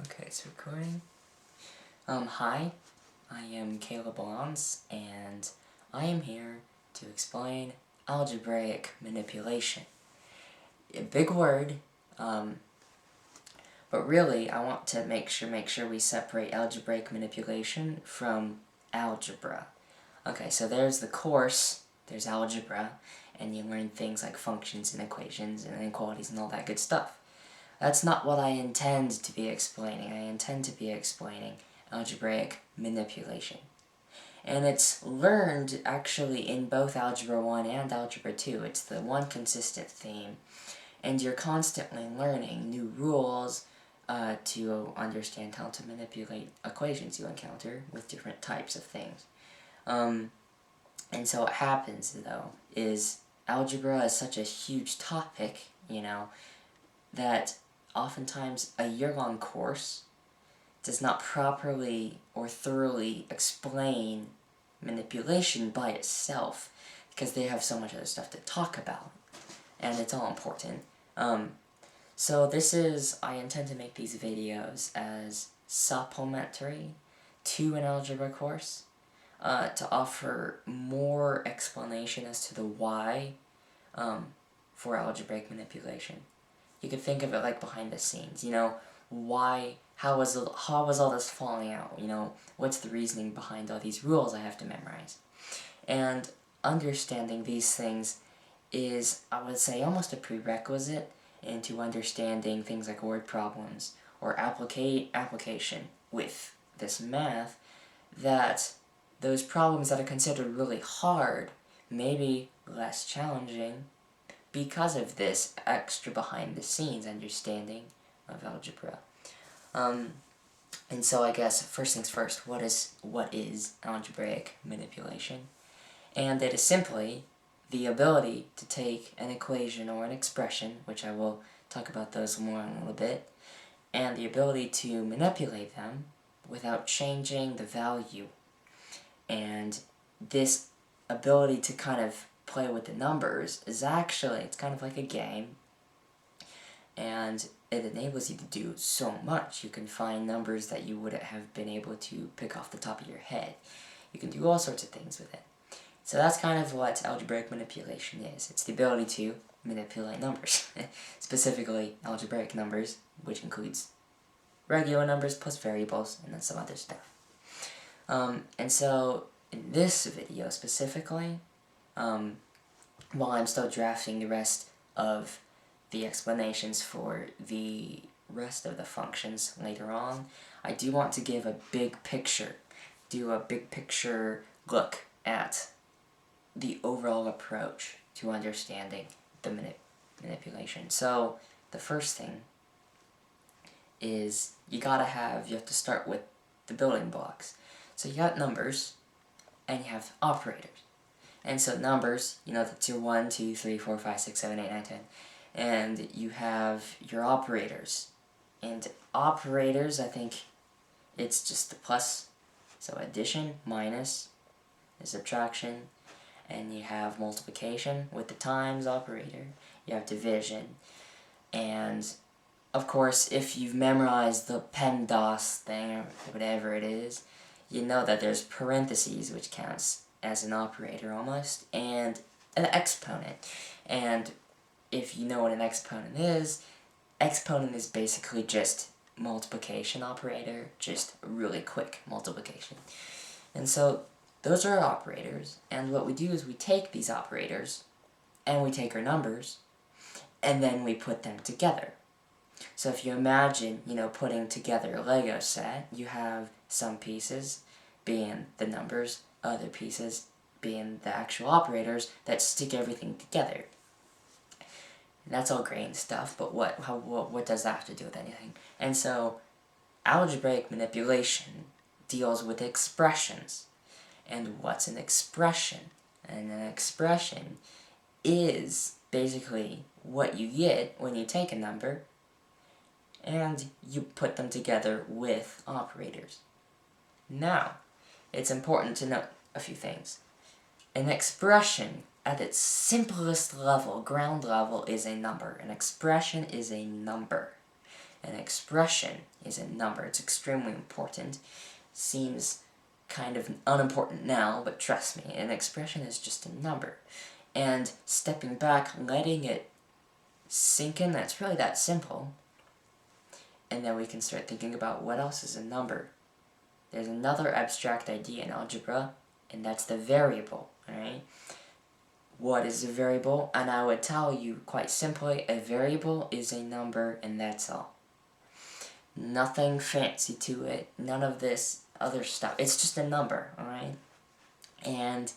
Okay, it's recording. Hi, I am Caleb Lons, and I am here to explain algebraic manipulation. A big word, but really I want to make sure we separate algebraic manipulation from algebra. Okay, so there's the course, there's algebra, and you learn things like functions and equations and inequalities and all that good stuff. That's not what I intend to be explaining. I intend to be explaining algebraic manipulation. And it's learned, actually, in both Algebra 1 and Algebra 2. It's the one consistent theme. And you're constantly learning new rules to understand how to manipulate equations you encounter with different types of things. And so what happens, though, is algebra is such a huge topic, that oftentimes a year-long course does not properly or thoroughly explain manipulation by itself, because they have so much other stuff to talk about, and it's all important. So I intend to make these videos as supplementary to an algebra course, to offer more explanation as to the why for algebraic manipulation. You could think of it like behind the scenes, how was all this falling out, what's the reasoning behind all these rules I have to memorize. And understanding these things is, I would say, almost a prerequisite into understanding things like word problems or application with this math, that those problems that are considered really hard may be less challenging because of this extra behind-the-scenes understanding of algebra. And so I guess, first things first, what is algebraic manipulation? And it is simply the ability to take an equation or an expression, which I will talk about those more in a little bit, and the ability to manipulate them without changing the value. And this ability to kind of play with the numbers is actually, it's kind of like a game, and it enables you to do so much. You can find numbers that you wouldn't have been able to pick off the top of your head. You can do all sorts of things with it. So that's kind of what algebraic manipulation is. It's the ability to manipulate numbers, specifically algebraic numbers, which includes regular numbers plus variables and then some other stuff. And so in this video specifically, while I'm still drafting the rest of the explanations for the rest of the functions later on, I do want to give a big picture, look at the overall approach to understanding the manipulation. So the first thing is you have to start with the building blocks. So you got numbers, and you have operators. And so numbers, that's your 1, 2, 3, 4, 5, 6, 7, 8, 9, 10. And you have your operators. And operators, I think it's just the plus. So addition, minus, subtraction, and you have multiplication with the times operator. You have division. And of course, if you've memorized the PEMDAS thing, or whatever it is, you know that there's parentheses, which counts as an operator almost, and an exponent. And if you know what an exponent is basically just multiplication operator, just really quick multiplication. And so those are our operators, and what we do is we take these operators, and we take our numbers, and then we put them together. So if you imagine, putting together a Lego set, you have some pieces being the numbers, other pieces being the actual operators that stick everything together. And that's all great and stuff, but what does that have to do with anything? And so algebraic manipulation deals with expressions. And what's an expression? And an expression is basically what you get when you take a number and you put them together with operators. Now, it's important to note a few things. An expression, at its simplest level, ground level, is a number. An expression is a number. An expression is a number. It's extremely important. Seems kind of unimportant now, but trust me, an expression is just a number. And stepping back, letting it sink in, that's really that simple. And then we can start thinking about what else is a number. There's another abstract idea in algebra, and that's the variable, alright? What is a variable? And I would tell you quite simply, a variable is a number and that's all. Nothing fancy to it, none of this other stuff. It's just a number, alright? And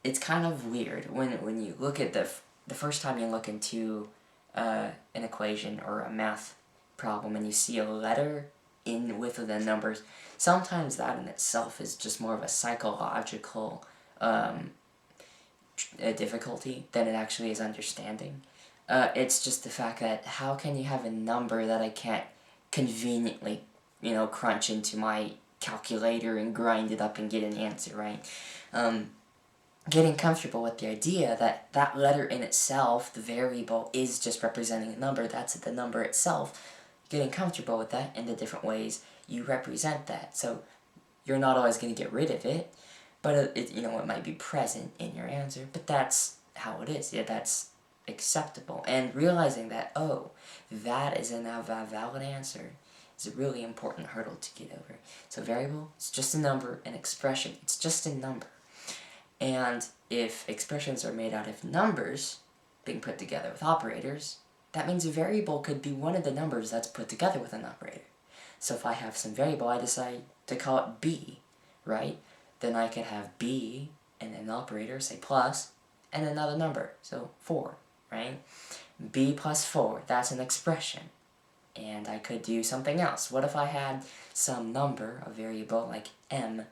it's kind of weird when you look at the first time you look into an equation or a math problem and you see a letter in with the numbers. Sometimes that in itself is just more of a psychological difficulty than it actually is understanding. It's just the fact that how can you have a number that I can't conveniently, crunch into my calculator and grind it up and get an answer, right? Getting comfortable with the idea that that letter in itself, the variable, is just representing a number, that's the number itself. Getting comfortable with that and the different ways you represent that. So you're not always going to get rid of it, but it might be present in your answer, but that's how it is. Yeah, that's acceptable. And realizing that, oh, that is a valid answer is a really important hurdle to get over. So variable, it's just a number. An expression, it's just a number. And if expressions are made out of numbers being put together with operators, that means a variable could be one of the numbers that's put together with an operator. So if I have some variable, I decide to call it b, right? Then I could have b and an operator, say plus, and another number, so 4, right? b plus 4, that's an expression. And I could do something else. What if I had some number, a variable like m,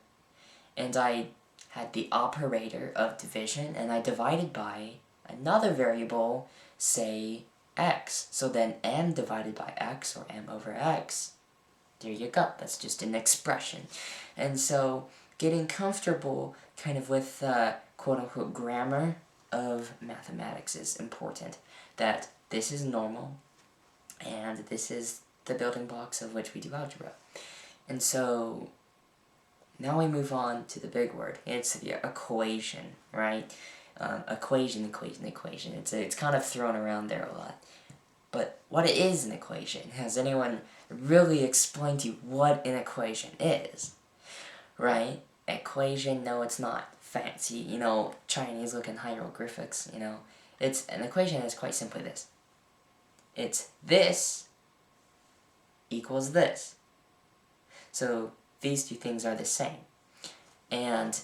and I had the operator of division, and I divided by another variable, say x. So then m divided by x, or m over x, there you go, that's just an expression. And so getting comfortable kind of with quote-unquote grammar of mathematics is important. That this is normal, and this is the building blocks of which we do algebra. And so now we move on to the big word. It's the equation, right? Equation. It's kind of thrown around there a lot. But what is an equation? Has anyone really explained to you what an equation is? Right? Equation, no, it's not fancy, Chinese looking hieroglyphics, an equation is quite simply this. It's this equals this. So these two things are the same. And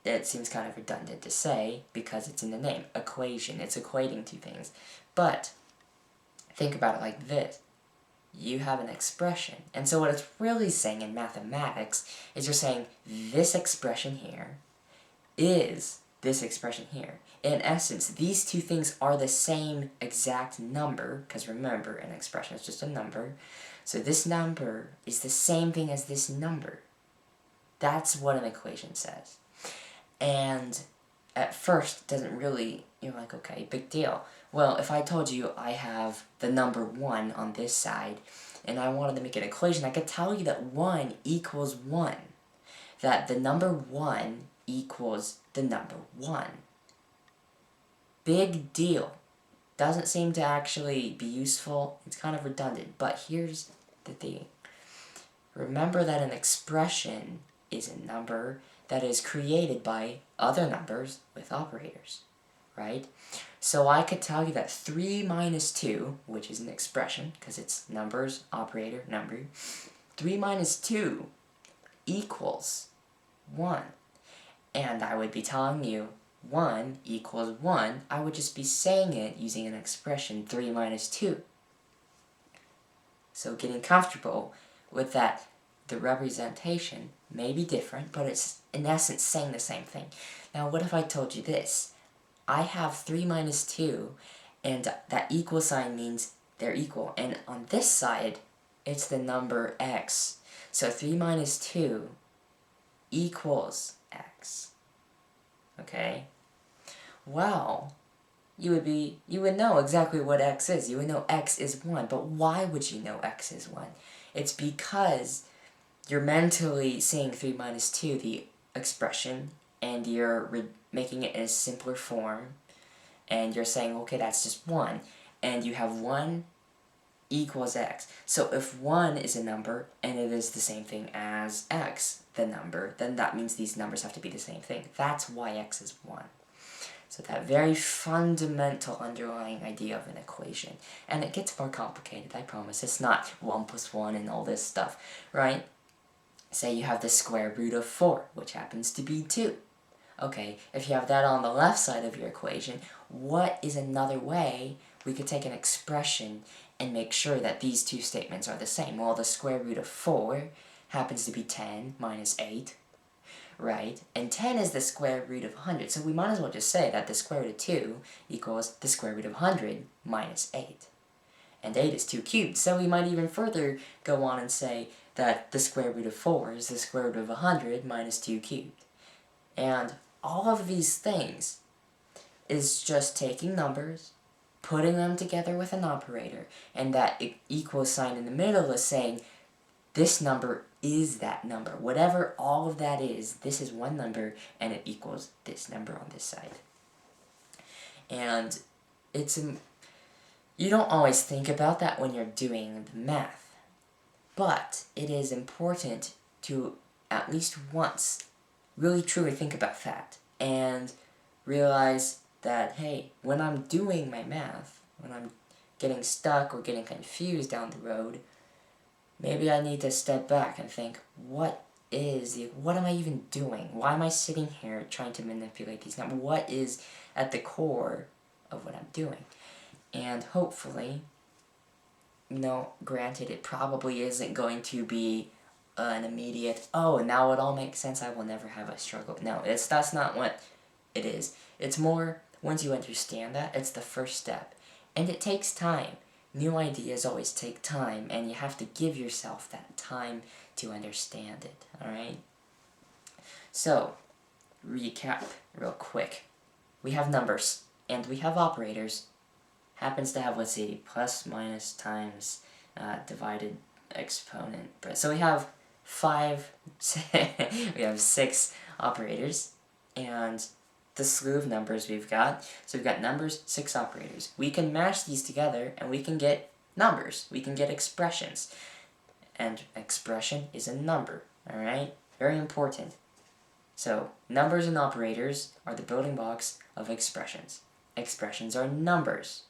it seems kind of redundant to say because it's in the name. Equation. It's equating two things. But think about it like this. You have an expression. And so what it's really saying in mathematics is you're saying this expression here is this expression here. In essence, these two things are the same exact number, because remember, an expression is just a number. So this number is the same thing as this number. That's what an equation says. And at first, it doesn't really, you're like, okay, big deal. Well, if I told you I have the number 1 on this side, and I wanted to make an equation, I could tell you that 1 equals 1. That the number 1 equals the number 1. Big deal. Doesn't seem to actually be useful. It's kind of redundant. But here's the thing. Remember that an expression is a number that is created by other numbers with operators, right? So I could tell you that 3 minus 2, which is an expression, because it's numbers, operator, number, 3 minus 2 equals 1. And I would be telling you 1 equals 1. I would just be saying it using an expression, 3 minus 2. So getting comfortable with that, the representation may be different, but it's in essence saying the same thing. Now what if I told you this? I have 3 minus 2, and that equal sign means they're equal. And on this side, it's the number x. So 3 minus 2 equals x. Okay? Well, you would know exactly what x is. You would know x is 1, but why would you know x is 1? It's because you're mentally seeing 3 minus 2, the expression, and you're making it in a simpler form, and you're saying, okay, that's just 1, and you have 1 equals x. So if 1 is a number, and it is the same thing as x, the number, then that means these numbers have to be the same thing. That's why x is 1. So that very fundamental underlying idea of an equation. And it gets more complicated, I promise. It's not 1 plus 1 and all this stuff, right? Say you have the square root of 4, which happens to be 2. Okay, if you have that on the left side of your equation, what is another way we could take an expression and make sure that these two statements are the same? Well, the square root of 4 happens to be 10 minus 8, right? And 10 is the square root of 100, so we might as well just say that the square root of 2 equals the square root of 100 minus 8. And 8 is 2 cubed, so we might even further go on and say that the square root of 4 is the square root of 100 minus 2 cubed. And all of these things is just taking numbers, putting them together with an operator, and that equal sign in the middle is saying this number is that number. Whatever all of that is, this is one number, and it equals this number on this side. And you don't always think about that when you're doing the math, but it is important to at least once really truly think about that and realize that, hey, when I'm doing my math, when I'm getting stuck or getting confused down the road, maybe I need to step back and think, what am I even doing? Why am I sitting here trying to manipulate these numbers? What is at the core of what I'm doing? And hopefully, granted, it probably isn't going to be an immediate, oh, now it all makes sense, I will never have a struggle. No, that's not what it is. It's more, once you understand that, it's the first step. And it takes time. New ideas always take time, and you have to give yourself that time to understand it, alright? So, recap real quick. We have numbers, and we have operators. Happens to have, let's see, plus, minus, times, divided, exponent. So we have we have 6 operators, and the slew of numbers we've got. So we've got numbers, 6 operators. We can mash these together, and we can get numbers. We can get expressions. And expression is a number, alright? Very important. So, numbers and operators are the building blocks of expressions. Expressions are numbers.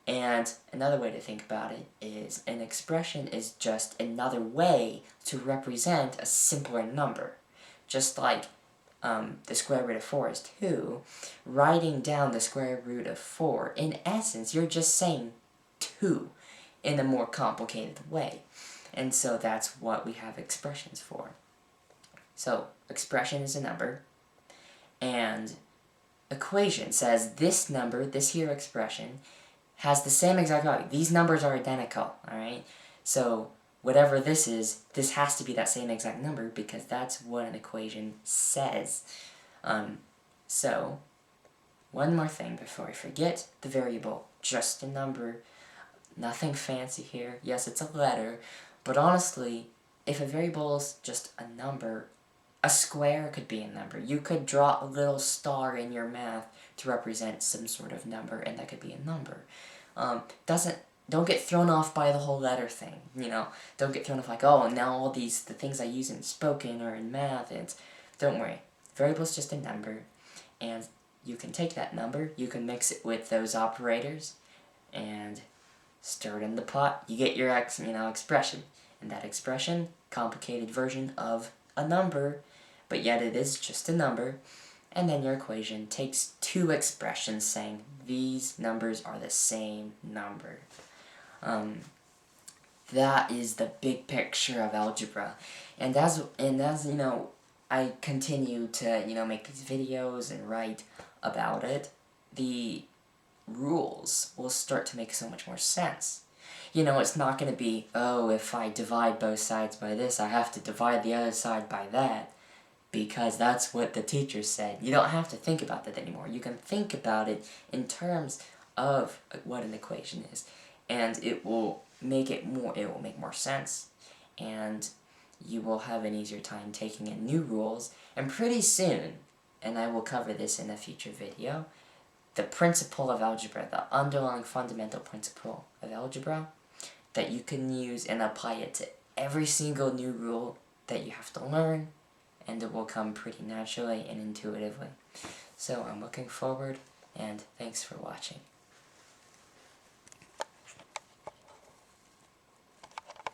And another way to think about it is an expression is just another way to represent a simpler number. Just like the square root of 4 is 2, writing down the square root of 4, in essence, you're just saying 2 in a more complicated way. And so that's what we have expressions for. So, expression is a number, and equation says this number, this here expression, has the same exact value. These numbers are identical, alright? So, whatever this is, this has to be that same exact number because that's what an equation says. So, one more thing before I forget, the variable, just a number, nothing fancy here. Yes, it's a letter, but honestly, if a variable is just a number, a square could be a number. You could draw a little star in your math to represent some sort of number, and that could be a number. Don't get thrown off by the whole letter thing, Don't get thrown off like, oh, now all the things I use in spoken or in math, don't worry. Variable's just a number, and you can take that number, you can mix it with those operators, and stir it in the pot, you get your expression. And that expression, complicated version of a number, but yet it is just a number, and then your equation takes 2 expressions saying these numbers are the same number. That is the big picture of algebra. And as I continue to, make these videos and write about it, the rules will start to make so much more sense. It's not going to be, oh, if I divide both sides by this, I have to divide the other side by that. because that's what the teacher said. You don't have to think about that anymore. You can think about it in terms of what an equation is, and it will make more sense, and you will have an easier time taking in new rules, and pretty soon, and I will cover this in a future video, the principle of algebra, the underlying fundamental principle of algebra, that you can use and apply it to every single new rule that you have to learn, and it will come pretty naturally and intuitively. So I'm looking forward, and thanks for watching.